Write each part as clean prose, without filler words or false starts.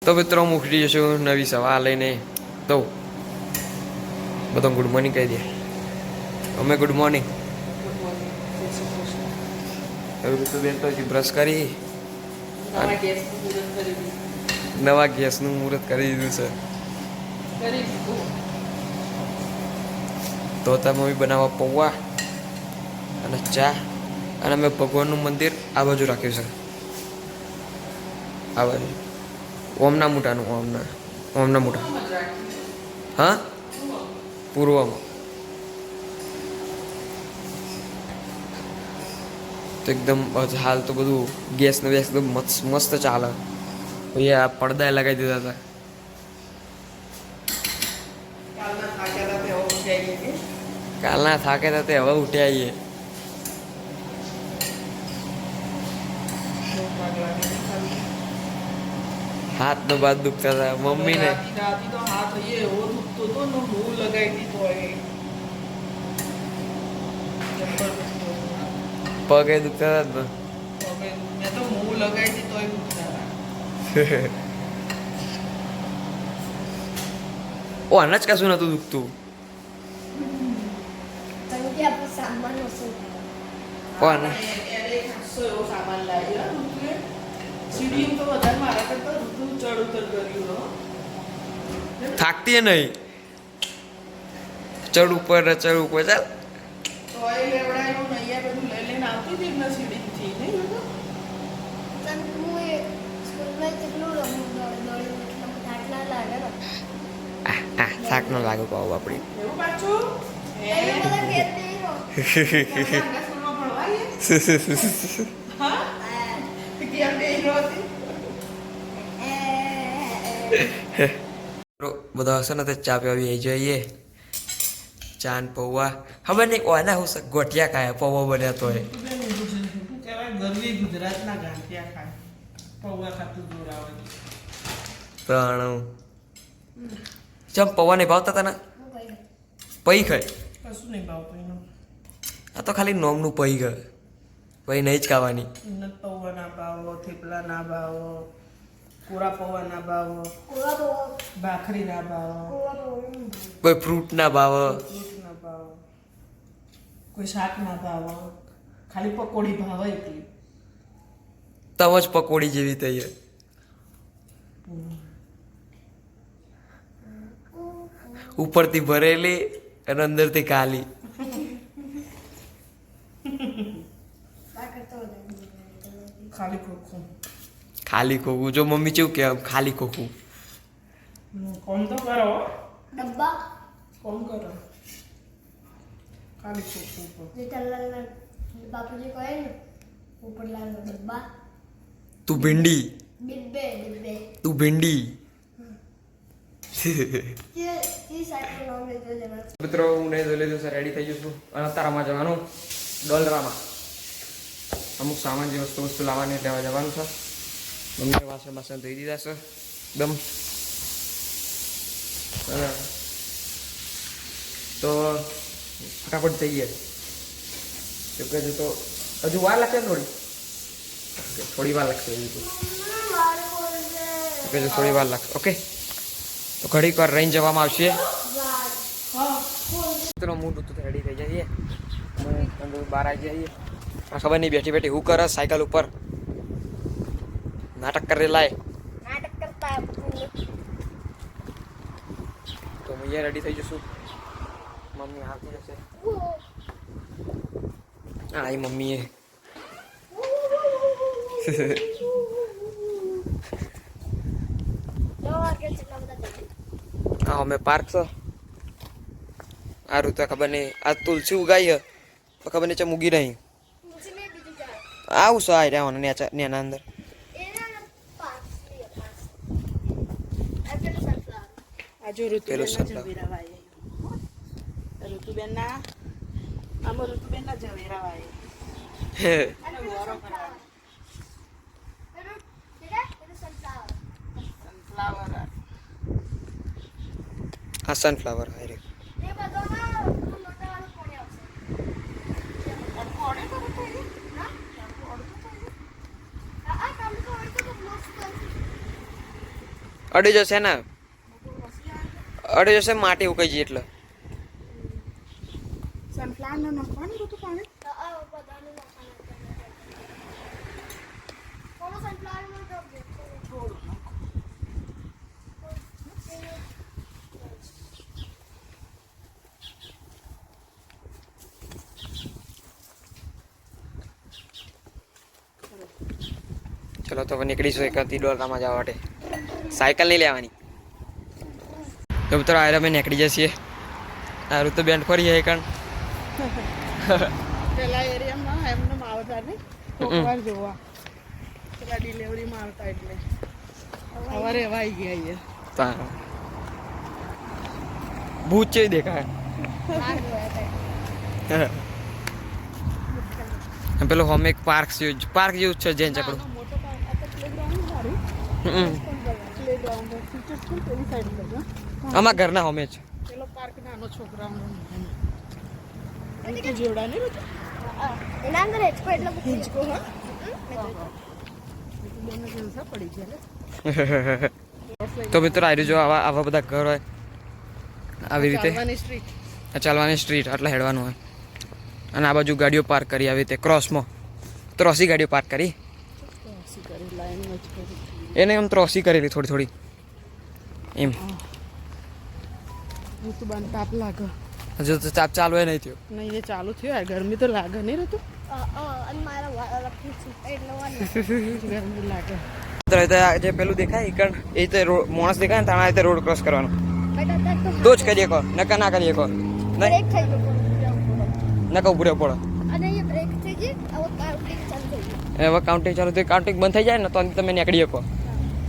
તો મિત્રો મોકલી જશું નવી સવાલ લઈને. તો બધો ગુડ મોર્નિંગ કહી દે. અમે ગુડ મોર્નિંગ. બેન તો બ્રશ કરી નવા ગેસનું મુહૂર્ત કરી દીધું છે. તો મમ્મી બનાવવા પૌવા અને ચા, અને અમે ભગવાનનું મંદિર આ બાજુ રાખ્યું છે. આ બાજુ ઓમના મોટાનું ઓમના મોટા. હા, પૂર્વમાં. તો એકદમ હાલ તો બધું ગેસ ને વેસ એકદમ મસ્ત ચાલે. આ પડદા લગાવી દીધા હતા. કાલના થાકે હતા તે હવે ઉઠ્યા આવીએ. હાથ નો બાદ દુખતા હતા મમ્મી ને. પગે દુખતા હતા. ઓ અનાજ કશું નતું દુખતું. થાકતી નહીં. ચડ ઉપર ચાલ. થાક ન લાગે પાવ આપડી. બધા હશે ને તો ચા પીવી જઈએ. ચા ને પૌવા ખબર નહીં કોના હું ગોઠિયા ખાય પૌવા બન્યા તો ગુજરાતના ગાંઠિયા ખાય પૌવા ખાતું જોર આવે. ત્રણ ચમ પૌવા નહીં ભાવતા તને? પૈ ખાય કશું નહીં ભાવતું એનું. આ તો ખાલી નોમનું પૈ ગયું. પૈ નહીં જ ખાવાની. પૌવા ના ભાવો, થેપલા ના ભાવો, કોરા પૌવા ના ભાવો, ભાખરી ના ભાવો, કોઈ ફ્રૂટ ના ભાવ, કોઈ શાક ના ભાવો, ખાલી પકોડી ભાવે એટલી. તમ જ પકોડી જેવી થઈ. ઉપરથી ભરેલી અને અંદરથી ખાલી. ખાલી ખોખું. જો મમ્મી કેવું કે ખાલી ખોખું. કોમ તો કરો ડબ્બા. કોમ કરો ખાલી ખોખું. બાપુજી કહે ને ઉપર લાલો ડબ્બા. તું ભીંડી. તું ભીંડી. મિત્રો હું નહીં લીધું છે. રેડી થઈ ગયું છું અને તારામાં જવાનું ડોલરામાં. અમુક સામાન જે વસ્તુ લાવવાની લેવા જવાનું છે. મમ્મીને વાસણ ધોઈ દીધા છે એકદમ. તો ફટાફટ થઈ ગયા. તો હજુ વાર લાગશે થોડી. થોડી વાર લાગશે. થોડી વાર લાગશે. ઓકે, તો ઘડીક વાર રહીને જવામાં આવશે. મિત્રો મોટું તો રેડી થઈ જઈએ. બહાર આવી જઈએ. ખબર નહીં બેઠી બેઠી હું કરે સાયકલ ઉપર નાટક કરેલા. તો અહીંયા રેડી થઈ જશું. મમ્મી આવતી જશે. હા એ મમ્મીએ હા અમે પાર્ક છો. આ ઋતુ ખબર નહીં. આ તુલસી ઉગાઈ હે તો ખબર નહીં ચમ ઉગી નહીં. આવું છો આ રહ્યા નેના અંદર. ઋતુબેન ના આમાં ઋતુબેન ના ઝવેરા વાય. આ સનફ્લાવર હારે. અડી જશે ને, અડી જશે માટી ઉકાઈ જઈએ એટલે. સનફ્લાવર નો નાખવાનું હતું પાણી. ચલો તો હવે નીકળીશું એકાથી ડોલરામાં જવા માટે. સાયકલ નહીં લેવાની. તો મિત્રો આયરા અમે નીકળી જઈએ. આરું તો બેન્ડ ફરી જાય કારણ પેલા એરિયામાં એમને આવતા ને કોકવાર જોવા પેલા ડિલિવરીમાં આવતા એટલે સવારે એવા આવી ગયા અહીંયા. ભૂત છે દેખાય. પેલો હોમ એક પાર્ક જેવું છે જૈન ચકડું. મોટો પ્લેગ્રાઉન્ડ સારું પ્લેગ્રાઉન્ડ ટીચર સ્કૂલ પેલી સાઈડ પર અમારા ઘરના હોમે જ. પેલો પાર્ક નાનો છોકરાઓનો તો જેવડા નહીં એના અંદર હિંચકો એટલે હિંચકો હા બેને જલસા પડી ગયા. તો મિત્રો આવી જો આવા બધા ઘર હોય આવી રીતે સ્ટ્રીટ ચાલવાની સ્ટ્રીટ એટલે હેડવાનું હોય. અને આ બાજુ ગાડીઓ પાર્ક કરી આવી રીતે ક્રોસમાં ત્રોસી ગાડીઓ પાર્ક કરી એને એમ ત્રોસી કરેલી થોડી થોડી એમ. તો બન તાપ લાગે હજુ તો તાપ ચાલુ એ નહીં થયો. નહીં એ ચાલુ થયો યાર ગરમી તો લાગે નહીં રહેતું ગરમી લાગે. જે પેલું દેખાય એ રીતે માણસ દેખાય ને ત્યાં રીતે રોડ ક્રોસ કરવાનો તો જ કરીએ કહો નકા ના કરીએ કહો નકા ઉભું રહેવું પડે. હવે કાઉન્ટિંગ ચાલુ તો કાઉન્ટિંગ બંધ થઈ જાય ને તો તમે નીકળી શકો.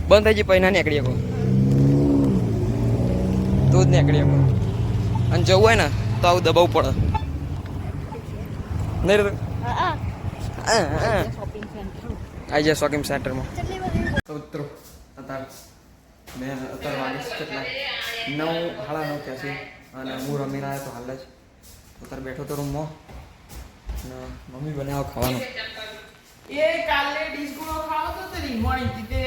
બંધ થઈ જાય પછી ના નીકળી શકો તો જ નીકળી શકો. અને જવું હોય ને તો આવું દબાવવું પડે નહીં રે. આવી જાય શોપિંગ સેન્ટરમાં. તો મિત્રો મેં અત્યારે વાગીશ કેટલા 9:30 થયા અને હું રમીને આવ્યો તો હાલ જ અત્યારે બેઠો તો રૂમમાં અને મમ્મી બનાવો ખાવાનું. એ કાલે ડીશગુડો ખાવો તો રીમોણી હતી તે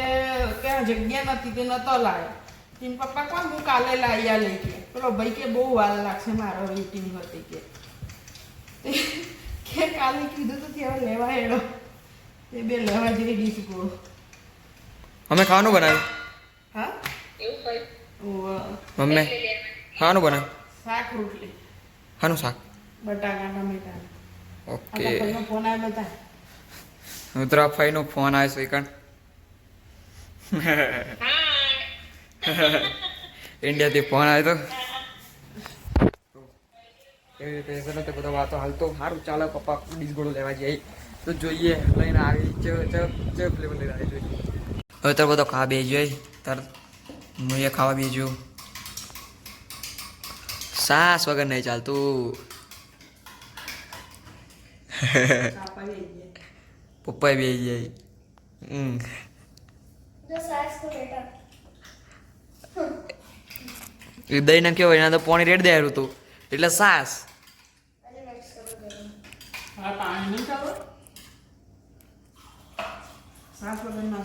ત્યાં જગ્યા નથી તે નતો લાવ્યો. તીન પપ્પા કોણ હું કાલે લાવ્યા લઈ કે પેલો ભાઈ કે બહુ વાર લાગશે મારો વેટિંગ હતી કે કાલે કીધું તો ત્યાં લેવા હેડો એ બે લેવા જેવી ડીશગુડો. અમે ખાવાનું બનાવ્યું. હા મમ્મી ખાવાનું બનાવ્યું. શાક રોટલી શાનું શાક? બટાકા ટમેટા. ઓકે ફોન આવ્યો બધા ઉતરા ફાઈનો ફોન આવ્યો છે કણ ઇન્ડિયાથી ફોન આવ્યો તો એવી રીતે છે ને બધા વાતો હાલ તો સારું ચાલે. પપ્પા ડીશગોળો લેવા જઈએ તો જોઈએ લઈને આવી ચ ફ્લેવર લઈને આવી જોઈએ. હવે તો બધો ખાવા બે જોઈએ તરત હું એ ખાવા બેજો. સાસ વગર નહીં ચાલતું. પપ્પા બે જાય દહીં નાખ્યો હોય એના તો પાણી રેડ દે હતું એટલે સાસ. હા પાણી નહીં ખાવ સાસ વગર ના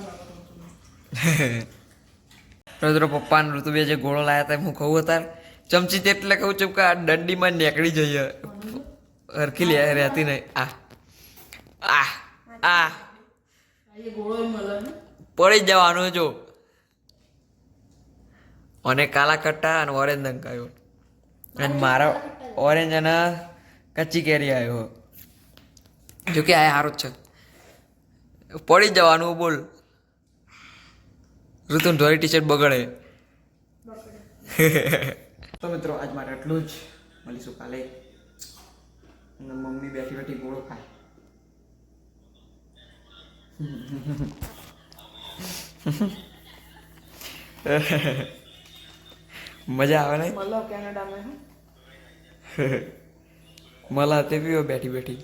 ચાલો. પપ્પા ને ઋતુ બે જે ગોળો લાયા હતા હું કહું અત્યારે ચમચી એટલે કહું છું કે આ દંડીમાં નીકળી જઈએ હરખી લે રહેતી નહીં. આ પડી જવાનું જો. અને કાલા કટ્ટા અને ઓરેન્જ રંગ આવ્યો અને મારા ઓરેન્જ અને કચ્ચી કેરી આવ્યો. જો કે આ સારું જ છે. પડી જવાનું બોલ. ઋતુ ધોરી ટી શર્ટ બગડે. તો મિત્રો આજ માટે એટલું જ. મળીશું કાલે. મમ્મી બેઠી બેઠી ગોળો ખાય. મજા આવે ને મળો કેનેડા में मला ते भी बैठी बैठी